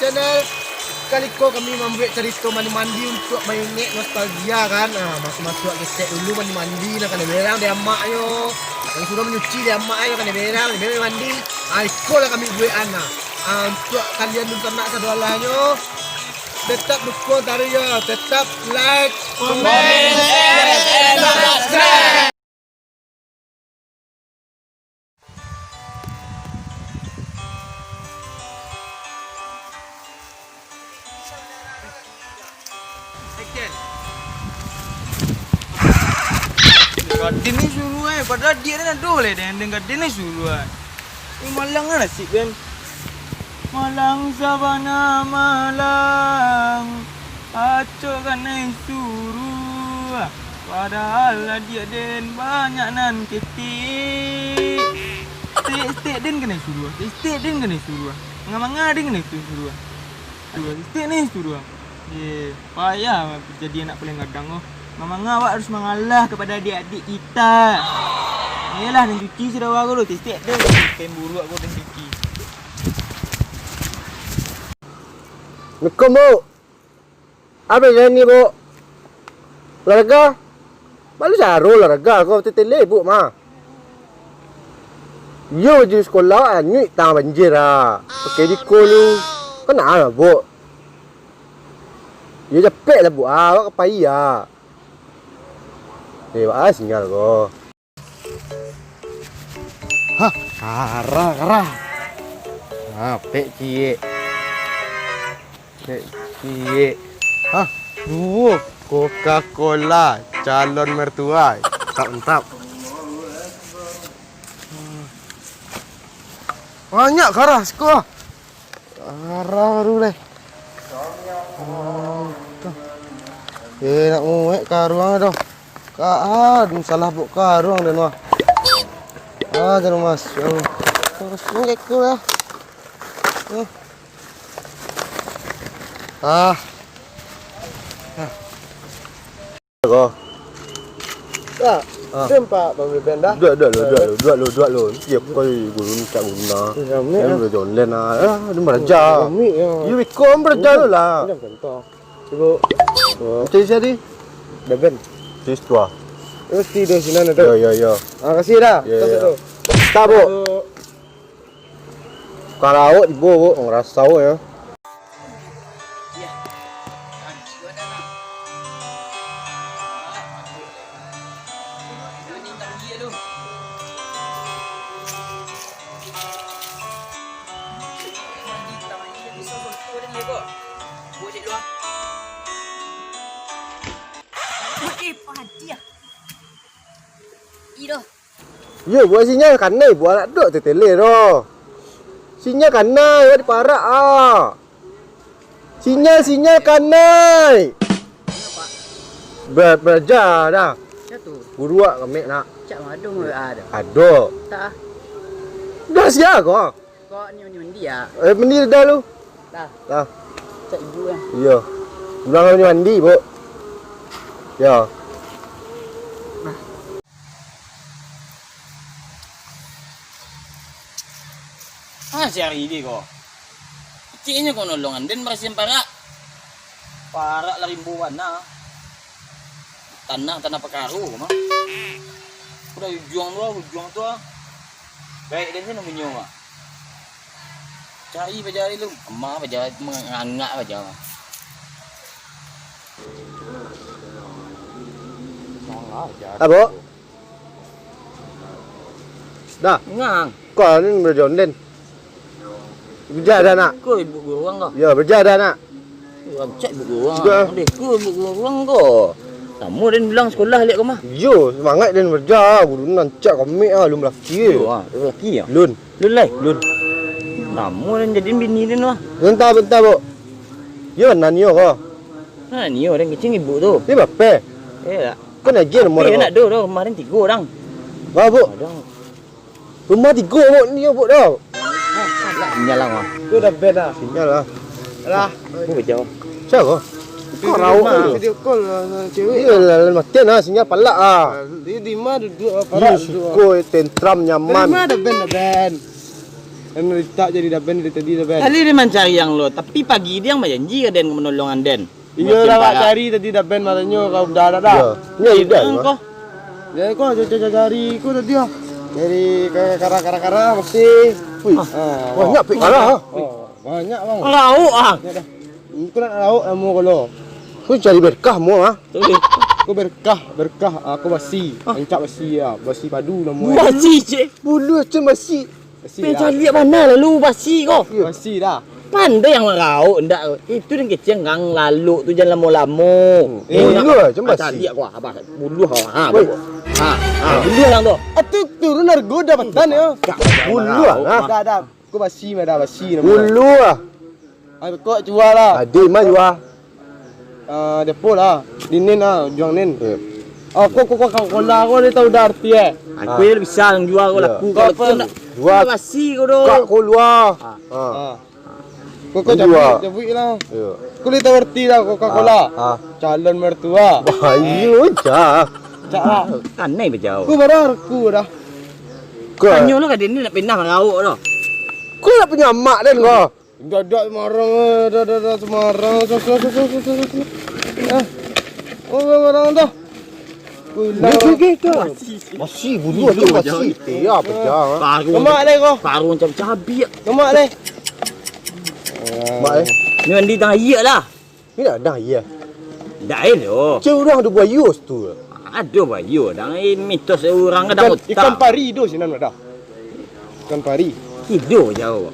channel. Kali ko kami membuat cerita mandi-mandi untuk mengingat nostalgia kan. Masuk-masuk gesek dulu mandi-mandi nak kena berang dia maknya. Yang sudah menyuci dia maknya kena berang, dia mandi. Iko lah kami buat anak. Untuk kalian untuk nak sadalahnya tetap dukung tadi ya, tetap like, comment, share, and subscribe. Gadin ni suruh padahal dia nak dole dengan gadin ni suruh. Ini malang kan nasib kan. Malang sabana malang. Acok kan ni suruh. Padahal dia den banyak nan ketik. Stik den kena suruh. Stik den kena suruh. Manga den kena suruh. Stik ni suruh. Payah jadi anak paling gadang oh. Mama awak harus mengalah kepada adik-adik kita. Yalah dan cuci sudah baru tu. Setiap dia kain buruk aku dan cuci. Assalamualaikum bu. Apa yang ni bu? Olahraga? Baru saru olahraga kau tetele bu mah. Yo je sekolah nyui tang banjir ah. Pakai di kolu. Kenapa bu? Ya capek lah bu. Awak payah. Sinyal ko. Hah, karah. Pek cie. Hah, Coca-Cola calon mertua. Mantap. Banyak karah sekolah. Karah baru deh. Nak muek karuang dah. Salah buka ruang dan wah. Jangan mas. Terus ngekku ya. Kau. Tempat bang benda. Dua lo. Siap kau guru tak guna. Yang berjalan lena. Dia beraja. You ikut beraja lah. Ibu. Cari siapa? Beben. Tua. Mesti di sini ada. Ya. Kasih dah. Ya. Tak bu. Kalau ibu bu, ngerasa ya. Ya, buat sinyal kanai buat anak duk tetele ro. Sinyal kanai buat diparak ah. Sinyal kanai. Belajar dah. Ya tu. Guru kami nak. Cak madung ada. Ada. Tak. Dah siap kau. Kau ni mandi ya? Mandi dah lu. Dah. Cak ibu ya. Ya. Pulang mandi, bu. Ya. Si hari ini kau. Kayaknya kau nolongan dan merasin parak lah rimbuan nah. Tanah pekaru mah. Udah juang tu. Baik dan sana menyowa. Cari bajari lu. Emak bajari mengangak aja. Apa? Dah. Ngang. Kau ni berjalan den. Berjalan nak? Kau ibu gurang kau? Ya, berjalan nak? Cak ibu gurang. Kau ibu gurang kau? Kamu dan bilang sekolah lihat kau mah? Yo, semangat dan berjalan. Guru nancak kami lu melaki. Yo lelaki ya? Lun. Lun. Kamu dan jadi bini dan mah? Bentar bu. Yo, nanyo kau. Ni orang kecing ibu tu. Ni berapa? Tak. Kau nak je nomor kau? Nak dah kemarin 3 orang. Wah bu. Rumah 3 bu ni bu dah. Sinyal lah. Kau dah bed dah. Sinyal lah. Alah. Kau berjauh. Siapa? Kau rawat video call cewek. Iya, mati lah sinyal palak ah. Dia di mana duduk palak duduk. Suko tentram nyaman. Di mana ada band? Anu tak jadi dah band dari tadi dah band. Kali dia mencari yang lo, tapi pagi dia janji ke Den menolongan Den. Iya dah kak cari tadi dah band matanya kau dah ada dah. Ya, ya dah. Kau Ya kau cari kau tadi ah. Dari kara mesti. Wih. Banyak pik kara. Banyak bang. lauk ah. Kau nak lauk kamu kalau. Kau cari berkah mu ah. Kau berkah. Aku basi. Encak basi ah. Basi padu nama. Basi cik. Bulu macam basi. Basi Pengen dah. cari mana lalu basi kau. Basi dah. Pandai yang lauk ndak. Itu yang kecil ngang lalu tu jangan lamo-lamo. Bulu macam basi. Cari aku apa? Bulu ha. Bulu yang tu. Atu turun argo dapatan ya. Bulu ah. Dah. Kau basi dah basi nama. Bulu ah. Aku kau jual lah. Ade mah jua. Depo lah. Dinin lah, juang nin. Ya. Aku kang kola aku ni tahu dah arti Aku yang bisa yang jual kau laku Kau kau apa? nak. Jual Basi kau tu. kak keluar. Kau Jual. cabut lah. Ya. Kau ni tahu arti lah Coca-Cola. Calon mertua. Ayo jah. Cak lah. Aneh berjauh. Kau baru aku dah. Kau Tanya lu kat dia ni nak pindah lauk tu. kau nak punya mak dan kau. Dah marang dah semarang. Oh marang dah. Basi bulu macam basi. Ya pejang. Kemak leh kau. Paru macam cabi. Kemak leh. Mak Ni mandi tengah iya lah. ni dah ya. Dah tu. Cik orang ada buat yus tu. Ada bayu dah mitos orang ada Ikan pari hidup sini nak dah. Ikan pari. hidup jauh.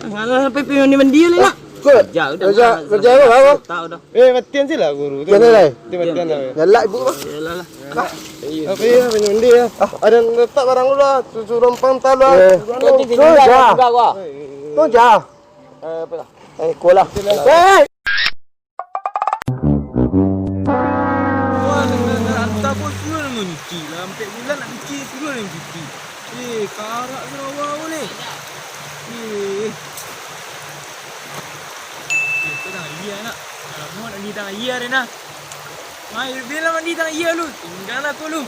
Ngala sampai pergi mandi lah. Kau Jauh dah. kerja apa? Tahu dah. Matian je lah guru. Mana lai? Matian lah. Nyalak ibu mah. Yalah lah. Apa ya penyundi ya? Ada yang letak barang lu lah. Susu rompang tahu lah. Kau ni tinggal juga gua. Kau jah. Apa lah? Kola. Wah, hantar pun suruh nak mencuci lah. 4 bulan nak cuci, suruh nak cuci. Karak Sarawak boleh. Kau dah iya nak. Mau nak mandi tangan iya Rena. Mai bilang mandi tangan iya lu. Tinggal aku lu.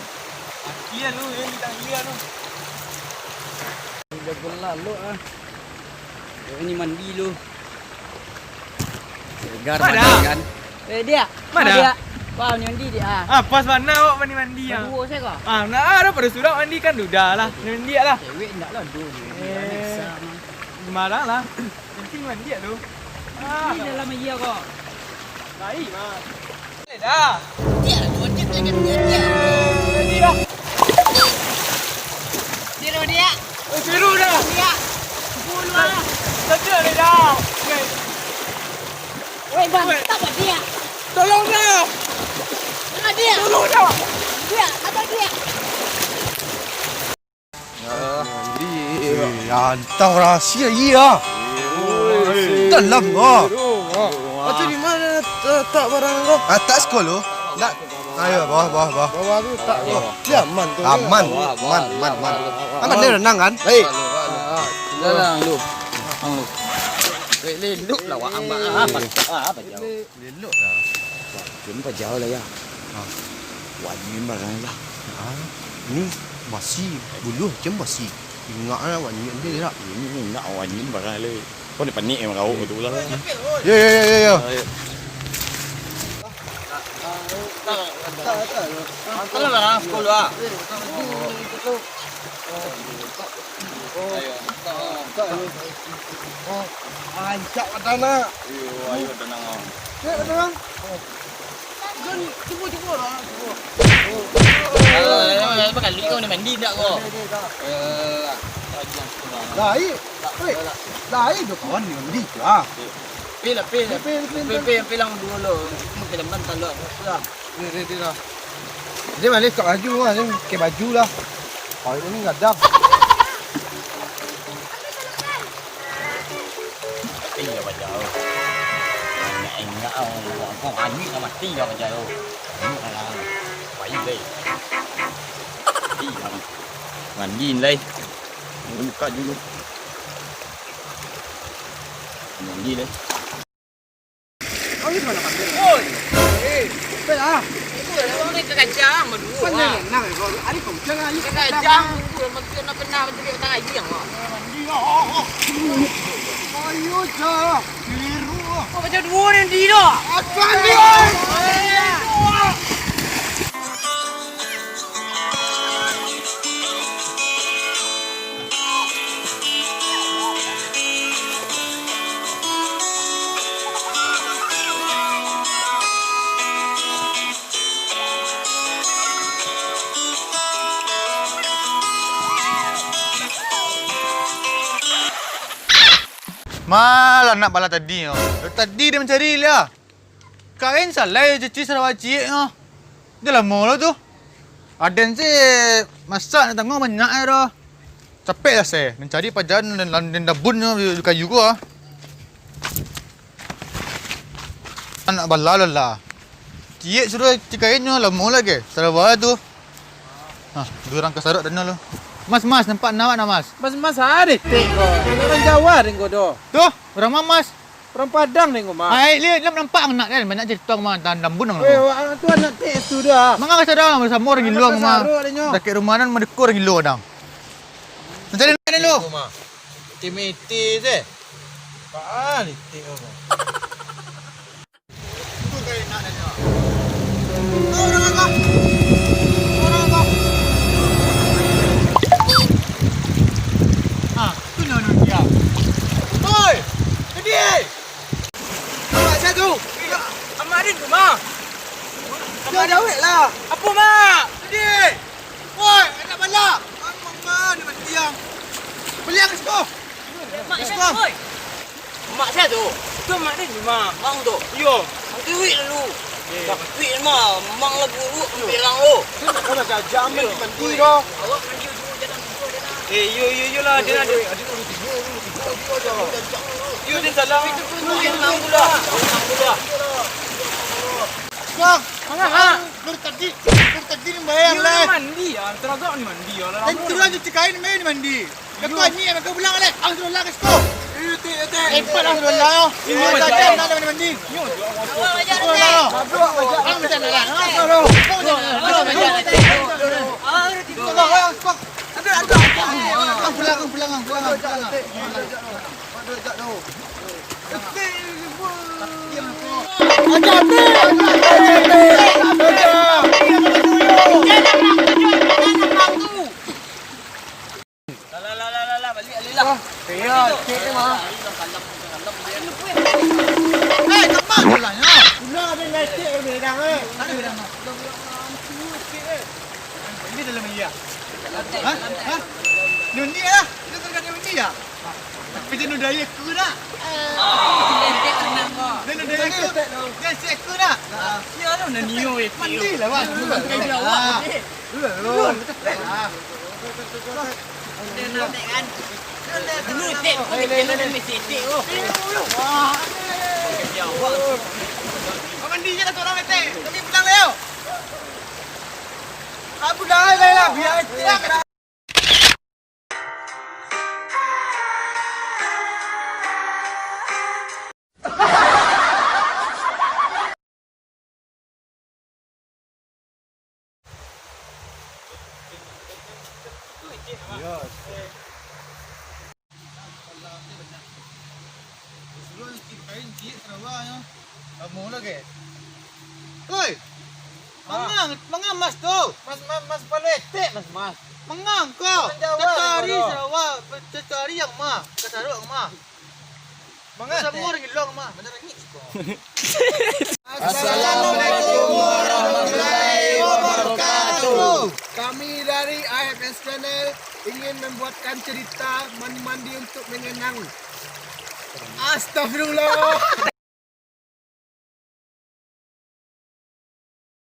Iya lu, mandi tangan iya lu. Dah berlalu ah. Ini mandi lu. Segar Mana? badan kan. Dia. Mana? Dia. Wah, ni mandi dia. Pas mana awak mandi ya? Dua saya kau. Nak ada pada surat mandi kan sudah lah. Mandi lah. Cewek endak lah dua. Marah lah. Penting mandi lu. Ni dalam iya kau. Baik mah. Boleh dah. Dia lah dua cip dengan dia. Tiru dia. Biru dah. Dia. Bulu lah. Saja ni dah. Wei bang, tak buat dia. Tolong dah. Tengah dia. Tolong dah. Dia, ada dia. Hantar rahsia iya. Dalam kau. Macam di mana tak barang kau? Atas kau lo. Nak. Ayo bawah. Bawa tu tak kau. Dia aman tu. Aman. Aman dia renang kan? Baik. Dalam lu. Hang lu. Wei leluk lah wak ang apa jauh. Lelok dah. Jumpa jauh lah ya. Wajib barang lah. Ni basi bulu macam basi. Ingat lah awak ni dia tak. Ini nak wajib barang le. Kau ni panik yang kau tu lah. Ya. Kalau barang sekolah. Ancak tanah. Ayo tenang. Tenang. Cuba lah. Apa kali kau ni mandi tak kau? Lain. Lain tu kawan ni mandi lah. Pil lang dulu. Mungkin naman talo. Dia lah. Dia balik kat baju lah. Dia pakai baju lah. Kalau ini enggak ada. Mati lah macam tu. Ingat kau anjing lah mati lah macam tu. Ini lah. Baik deh. Mati lah. Mandiin lah. Buka dulu. Mandi lah. Oi. Apa lah? Orang ni kekajang berdua. Pandai nang kau. Ari kau jangan ari Kekajang makin nak kena menjadi tangan ayang lah. Ayo jah. Biru. Kau macam dua ni di dah. Apa ni? Malah nak bala tadi oh. Tadi dia mencari dia. Kain salah cuci Sarawak cik oh. Dia lama lah tu. Aden si masak nak tengok banyak dah. Capek lah saya mencari pajan dan dabun di kayu gua. Anak bala lah. Cik suruh cikainnya lama lagi. Sarawak tu. Ha, dua orang kasarut dan lo. Mas, nampak nak mas? Mas hari tek kau. Orang Jawa ring kau doh. Tuh, orang mamas. Orang Padang ring kau mah. Hai, dia nampak anak kan banyak cerita mah dan dambun nang. Orang tu anak tek tu dah. Mangga ka sadang bersama orang gilo mah. Dekat rumahan medekur orang gilo dang. Mencari nak lu. Timiti je. Apaan tek kau? Tu kaya nak dah. Amarin tu mah. Dah jawab lah. Apa mah? Jadi. Woi, anak bala. Amang mah ni matiang. Beli ke situ? Mak saya tu. Mak saya tu. Tu mak dia mah. Mang tu. Yo. Duit lu. Tak duit mah. Mang lah guru bilang lu. Kau dah jam mandi dah. Awak mandi dulu jangan dulu jangan. Yo lah dia ada. Yo dia salah. Itu pun mang pula. Mang pula. Bang, Ha. nur tadi ni bayang Yo lah. mandi ya. Teragak ni mandi ya. Dan turun cuci kain main mandi. Lepas ni yang kau pulang lek. Ang suruh lah ke situ. Empat lah suruh lah. Ini macam nak mandi. Awak ajar Suruh dia. lah. Ang macam nak. Suruh. Balik alilah. Eh, tempat pulangnya. Pulang ada lecek bedang eh. Mana bedang nak? Ini dalam dia. Ha? Nundi lah. Itu terkait nundi ya. Tapi dia nudaya aku nak. Dia nudaya aku. Dia cek aku nak. Ya lah nak niu Mandi lah bang. Dia nak tek kan. Dulu tek. Dia nak mesti tek tu. Kau mandi je lah seorang mete. Kami pulang leo. Aku dah lah biar cek. Kamu lagi. Oi. Mangang mas tu. Mas paletek mas. Mangang kau. Cari Sarawak, cari yang mah. Kasaruk mah. Mangang semua orang ilong mah. Benar ni. Assalamualaikum warahmatullahi wabarakatuh. Kami dari IFS Channel ingin membuatkan cerita mandi-mandi untuk menyenang. Astagfirullah.